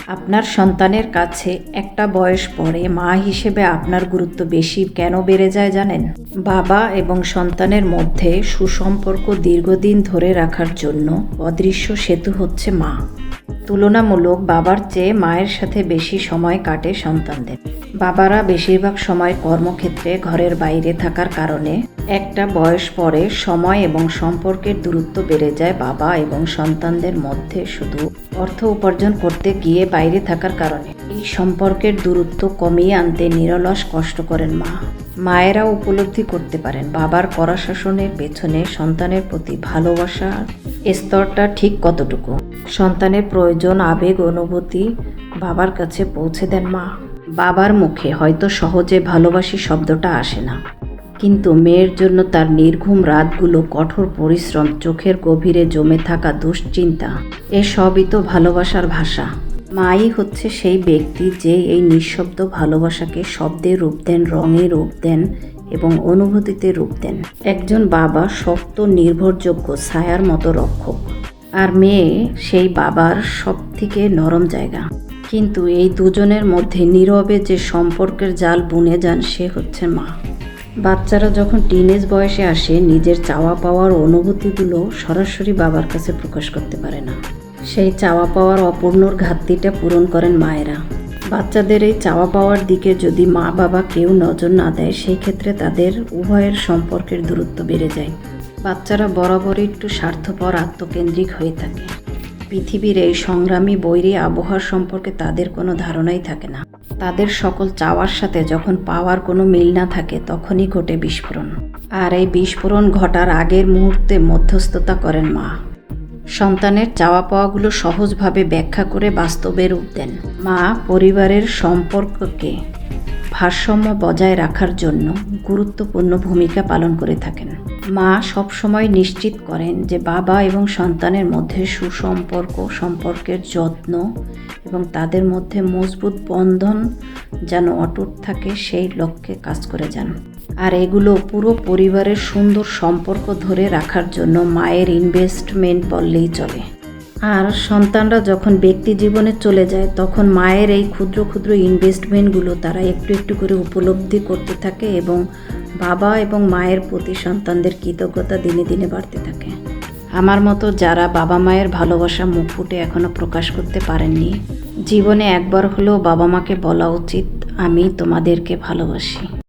আপনার সন্তানের কাছে একটা বয়স পরে মা হিসেবে আপনার গুরুত্ব বেশি কেন বেড়ে যায় জানেন? বাবা এবং সন্তানের মধ্যে সুসম্পর্ক দীর্ঘদিন ধরে রাখার জন্য অদৃশ্য সেতু হচ্ছে মা। তুলনামূলক বাবার চেয়ে মায়ের সাথে বেশি সময় কাটে সন্তানদের। বাবারা বেশিরভাগ সময় কর্মক্ষেত্রে ঘরের বাইরে থাকার কারণে একটা বয়স পরে সময় এবং সম্পর্কের দূরত্ব বেড়ে যায় বাবা এবং সন্তানদের মধ্যে শুধু অর্থ উপার্জন করতে গিয়ে বাইরে থাকার কারণে। এই সম্পর্কের দূরত্ব কমিয়ে আনতে নিরলস কষ্ট করেন মা। মায়েরা উপলব্ধি করতে পারেন বাবার কড়া শাসনের পেছনে সন্তানের প্রতি ভালোবাসার স্তরটা ঠিক কতটুকু। সন্তানের প্রয়োজন, আবেগ, অনুভূতি বাবার কাছে পৌঁছে দেন মা। বাবার মুখে হয়তো সহজে ভালোবাসি শব্দটা আসে না, কিন্তু মেয়ের জন্য তার নির্ঘুম রাতগুলো, কঠোর পরিশ্রম, চোখের গভীরে জমে থাকা দুশ্চিন্তা, এসবই তো ভালোবাসার ভাষা। মাই হচ্ছে সেই ব্যক্তি যে এই নিঃশব্দ ভালোবাসাকে শব্দে রূপ দেন, রঙে রূপ দেন এবং অনুভূতিতে রূপ দেন। একজন বাবা শক্ত, নির্ভরযোগ্য ছায়ার মতো রক্ষক, আর মেয়ে সেই বাবার সবথেকে নরম জায়গা। কিন্তু এই দুজনের মধ্যে নীরবে যে সম্পর্কের জাল বুনে যান সে হচ্ছে মা। বাচ্চারা যখন টিনেজ বয়সে আসে, নিজের চাওয়া পাওয়ার অনুভূতিগুলো সরাসরি বাবার কাছে প্রকাশ করতে পারে না। সেই চাওয়া পাওয়ার অপূর্ণর ঘাটতিটা পূরণ করেন মায়েরা। বাচ্চাদের এই চাওয়া পাওয়ার দিকে যদি মা বাবা কেউ নজর না দেয়, সেই ক্ষেত্রে তাদের উভয়ের সম্পর্কের দূরত্ব বেড়ে যায়। বাচ্চারা বরাবরই একটু স্বার্থপর, আত্মকেন্দ্রিক হয়ে থাকে। পৃথিবীর এই সংগ্রামী বৈরী আবহাওয়ার সম্পর্কে তাদের কোনো ধারণাই থাকে না। তাদের সকল চাওয়ার সাথে যখন পাওয়ার কোনো মিল না থাকে, তখনই ঘটে বিস্ফোরণ। আর এই বিস্ফোরণ ঘটার আগের মুহূর্তে মধ্যস্থতা করেন মা। সন্তানের চাওয়া পাওয়াগুলো সহজভাবে ব্যাখ্যা করে বাস্তবে রূপ দেন। মা পরিবারের সম্পর্ককে ভারসাম্য বজায় রাখার জন্য গুরুত্বপূর্ণ ভূমিকা পালন করে থাকেন। মা সবসময় নিশ্চিত করেন যে বাবা এবং সন্তানের মধ্যে সম্পর্কের যত্ন এবং তাদের মধ্যে মজবুত বন্ধন যেন অটুট থাকে, সেই লক্ষ্যে কাজ করে যান। আর এগুলো পুরো পরিবারের সুন্দর সম্পর্ক ধরে রাখার জন্য মায়ের ইনভেস্টমেন্ট বললেই চলে। আর সন্তানরা যখন ব্যক্তি জীবনে চলে যায়, তখন মায়ের এই ক্ষুদ্র ক্ষুদ্র ইনভেস্টমেন্টগুলো তারা একটু একটু করে উপলব্ধি করতে থাকে এবং বাবা এবং মায়ের প্রতি সন্তানদের কৃতজ্ঞতা দিনে দিনে বাড়তে থাকে। আমার মতো যারা বাবা মায়ের ভালোবাসা মুখ ফুটে এখনও প্রকাশ করতে পারেননি, জীবনে একবার হলেও বাবা মাকে বলা উচিত, আমি তোমাদেরকে ভালোবাসি।